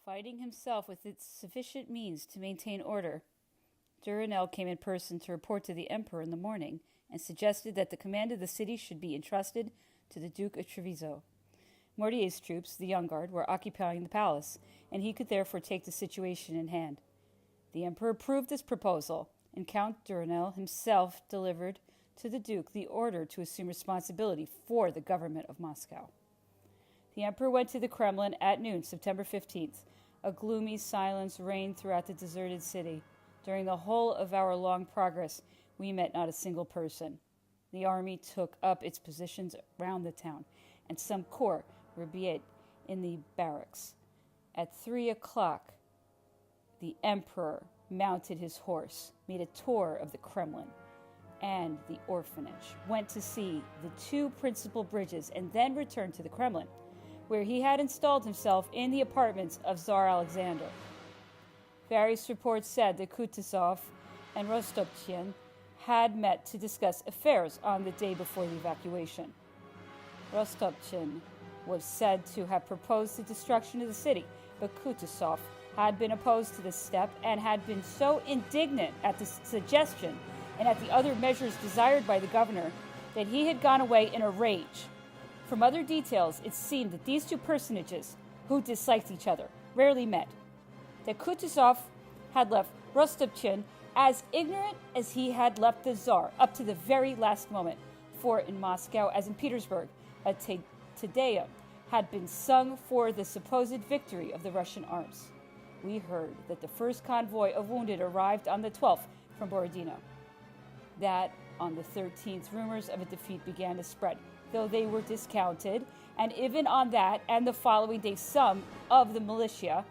Finding himself with sufficient means to maintain order, Duranel came in person to report to the emperor in the morning and suggested that the command of the city should be entrusted to the Duke of Treviso. Mortier's troops, the Young Guard, were occupying the palace, and he could therefore take the situation in hand. The emperor approved this proposal, and Count Duranel himself delivered to the Duke the order to assume responsibility for the government of Moscow. The emperor went to the Kremlin at noon, September 15th. A gloomy silence reigned throughout the deserted city. During the whole of our long progress, we met not a single person. The army took up its positions round the town, and some corps were in the barracks. At 3 o'clock, the emperor mounted his horse, made a tour of the Kremlin and the orphanage, went to see the two principal bridges, and then returned to the Kremlin, where he had installed himself in the apartments of Tsar Alexander. Various reports said that Kutuzov and Rostopchin had met to discuss affairs on the day before the evacuation. Rostopchin was said to have proposed the destruction of the city, but Kutuzov had been opposed to this step and had been so indignant at the suggestion and at the other measures desired by the governor that he had gone away in a rage. From other details, it seemed that these two personages, who disliked each other, rarely met. That Kutuzov had left Rostopchin as ignorant as he had left the Tsar up to the very last moment, for in Moscow, as in Petersburg, a Te Deum had been sung for the supposed victory of the Russian arms. We heard that the first convoy of wounded arrived on the 12th from Borodino. That on the 13th, rumors of a defeat began to spread, though they were discounted, and even on that and the following day, some of the militia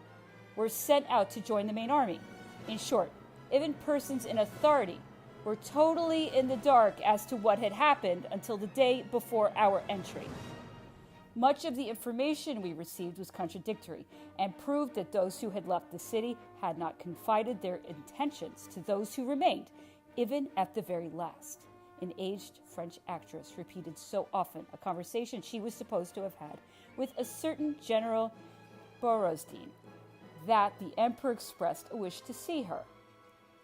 were sent out to join the main army. In short, even persons in authority were totally in the dark as to what had happened until the day before our entry. Much of the information we received was contradictory and proved that those who had left the city had not confided their intentions to those who remained, even at the very last. An aged French actress repeated so often a conversation she was supposed to have had with a certain General Borozdin that the emperor expressed a wish to see her.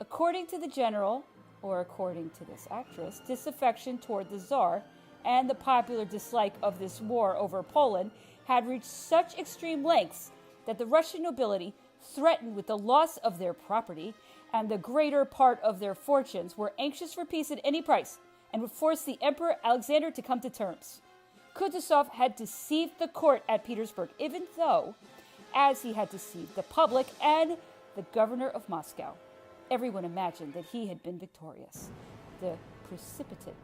According to the general, or according to this actress, disaffection toward the Tsar and the popular dislike of this war over Poland had reached such extreme lengths that the Russian nobility, threatened with the loss of their property and the greater part of their fortunes, were anxious for peace at any price and would force the Emperor Alexander to come to terms. Kutuzov had deceived the court at Petersburg, even though, as he had deceived the public and the governor of Moscow, everyone imagined that he had been victorious. The precipitate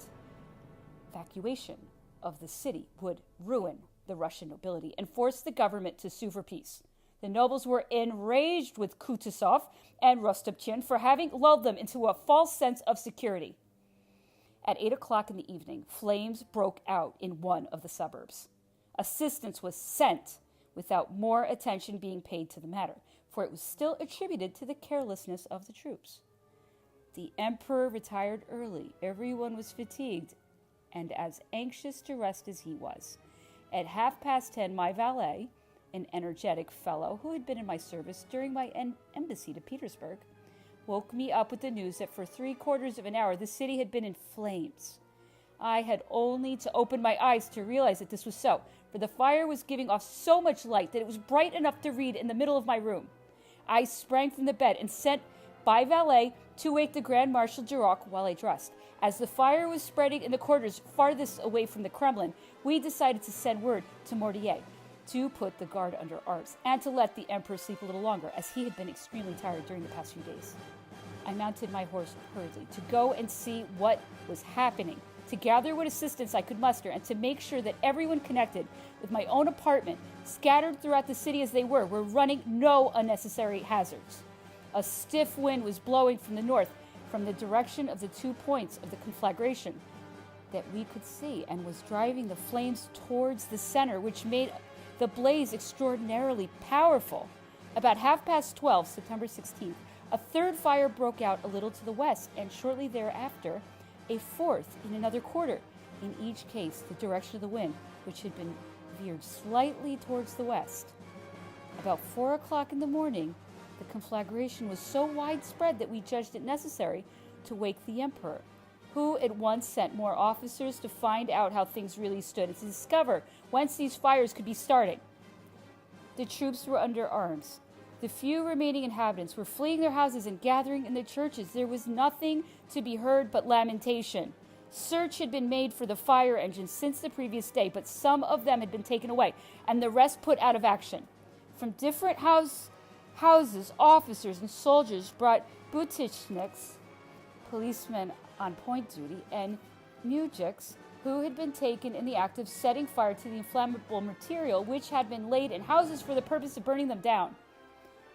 evacuation of the city would ruin the Russian nobility and force the government to sue for peace. The nobles were enraged with Kutuzov and Rostopchin for having lulled them into a false sense of security. At 8 o'clock in the evening, flames broke out in one of the suburbs. Assistance was sent without more attention being paid to the matter, for it was still attributed to the carelessness of the troops. The emperor retired early. Everyone was fatigued and as anxious to rest as he was. At 10:30, my valet, an energetic fellow who had been in my service during my embassy to Petersburg, woke me up with the news that for 3/4 of an hour the city had been in flames. I had only to open my eyes to realize that this was so, for the fire was giving off so much light that it was bright enough to read in the middle of my room. I sprang from the bed and sent by valet to wake the Grand Marshal Duroc while I dressed. As the fire was spreading in the quarters farthest away from the Kremlin, we decided to send word to Mortier to put the guard under arms and to let the emperor sleep a little longer, as he had been extremely tired during the past few days. I mounted my horse hurriedly to go and see what was happening, to gather what assistance I could muster, and to make sure that everyone connected with my own apartment, scattered throughout the city as they were running no unnecessary hazards. A stiff wind was blowing from the north, from the direction of the 2 points of the conflagration that we could see, and was driving the flames towards the center, which made the blaze extraordinarily powerful. About 12:30, September 16th, a third fire broke out a little to the west, and shortly thereafter, a fourth in another quarter. In each case, the direction of the wind, which had been veered slightly towards the west. At About 4 o'clock in the morning, the conflagration was so widespread that we judged it necessary to wake the emperor, who at once sent more officers to find out how things really stood and to discover whence these fires could be starting. The troops were under arms. The few remaining inhabitants were fleeing their houses and gathering in the churches. There was nothing to be heard but lamentation. Search had been made for the fire engines since the previous day, but some of them had been taken away, and the rest put out of action. From different houses, officers and soldiers brought butchniks, policemen on point duty, and mujiks, who had been taken in the act of setting fire to the inflammable material which had been laid in houses for the purpose of burning them down.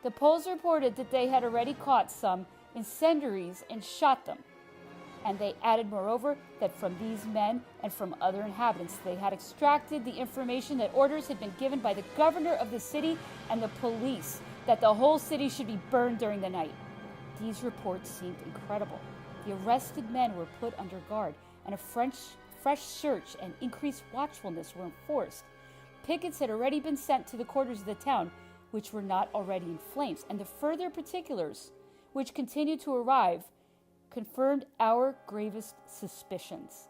The Poles reported that they had already caught some incendiaries and shot them. And they added, moreover, that from these men and from other inhabitants they had extracted the information that orders had been given by the governor of the city and the police that the whole city should be burned during the night. These reports seemed incredible. The arrested men were put under guard, and a fresh search and increased watchfulness were enforced. Pickets had already been sent to the quarters of the town, which were not already in flames, and the further particulars, which continued to arrive, confirmed our gravest suspicions.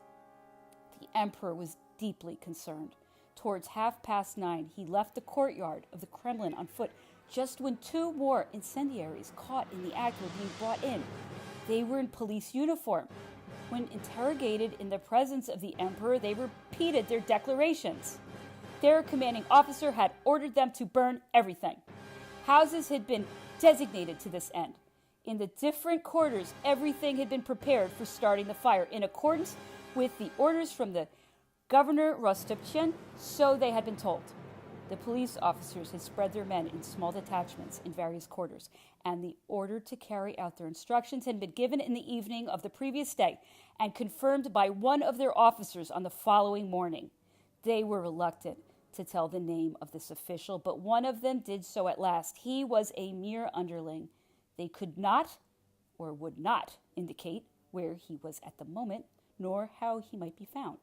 The emperor was deeply concerned. Towards 9:30, he left the courtyard of the Kremlin on foot, just when 2 more incendiaries caught in the act were being brought in. They were in police uniform. When interrogated in the presence of the emperor, they repeated their declarations. Their commanding officer had ordered them to burn everything. Houses had been designated to this end. In the different quarters, everything had been prepared for starting the fire in accordance with the orders from the governor Rostopchin, so they had been told. The police officers had spread their men in small detachments in various quarters, and the order to carry out their instructions had been given in the evening of the previous day and confirmed by one of their officers on the following morning. They were reluctant to tell the name of this official, but one of them did so at last. He was a mere underling. They could not or would not indicate where he was at the moment, nor how he might be found.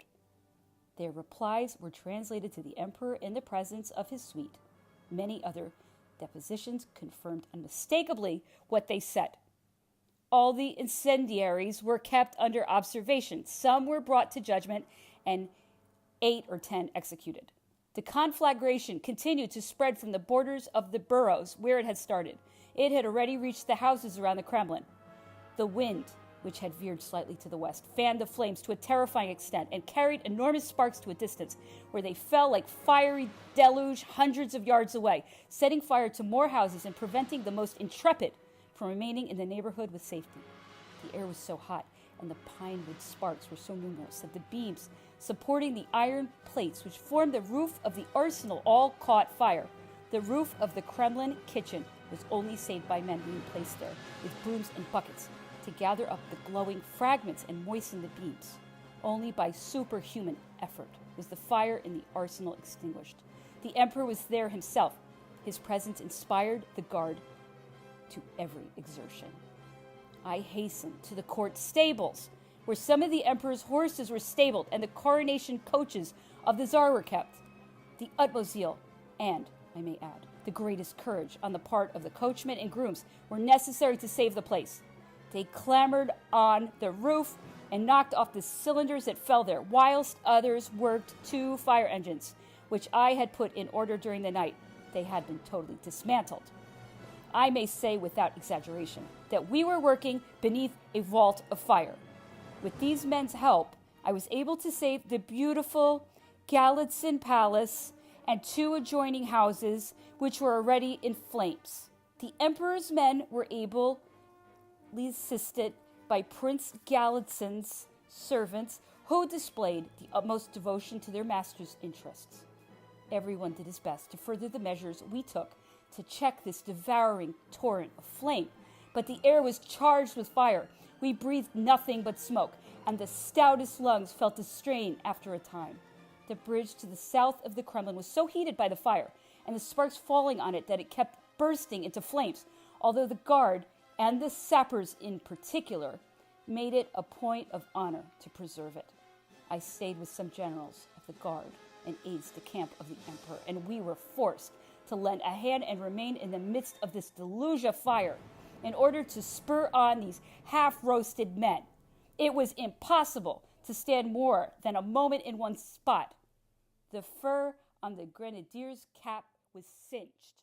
Their replies were translated to the emperor in the presence of his suite. Many other depositions confirmed unmistakably what they said. All the incendiaries were kept under observation. Some were brought to judgment and 8 or 10 executed. The conflagration continued to spread from the borders of the boroughs where it had started. It had already reached the houses around the Kremlin. The wind, which had veered slightly to the west, fanned the flames to a terrifying extent and carried enormous sparks to a distance, where they fell like fiery deluge hundreds of yards away, setting fire to more houses and preventing the most intrepid from remaining in the neighborhood with safety. The air was so hot, and the pine wood sparks were so numerous that the beams supporting the iron plates which formed the roof of the arsenal all caught fire. The roof of the Kremlin kitchen was only saved by men being placed there with brooms and buckets to gather up the glowing fragments and moisten the beams. Only by superhuman effort was the fire in the arsenal extinguished. The emperor was there himself. His presence inspired the guard to every exertion. I hastened to the court stables, where some of the emperor's horses were stabled and the coronation coaches of the Tsar were kept. The utmost zeal and, I may add, the greatest courage on the part of the coachmen and grooms were necessary to save the place. They clambered on the roof and knocked off the cylinders that fell there, whilst others worked 2 fire engines, which I had put in order during the night. They had been totally dismantled. I may say without exaggeration that we were working beneath a vault of fire. With these men's help, I was able to save the beautiful Galitzin Palace and 2 adjoining houses, which were already in flames. The emperor's men were ably assisted by Prince Galitzin's servants, who displayed the utmost devotion to their master's interests. Everyone did his best to further the measures we took to check this devouring torrent of flame, but the air was charged with fire. We breathed nothing but smoke, and the stoutest lungs felt the strain after a time. The bridge to the south of the Kremlin was so heated by the fire, and the sparks falling on it, that it kept bursting into flames, although the guard, and the sappers in particular, made it a point of honor to preserve it. I stayed with some generals of the guard and aides de camp of the emperor, and we were forced to lend a hand and remain in the midst of this deluge of fire in order to spur on these half-roasted men. It was impossible to stand more than a moment in one spot. The fur on the grenadier's cap was singed.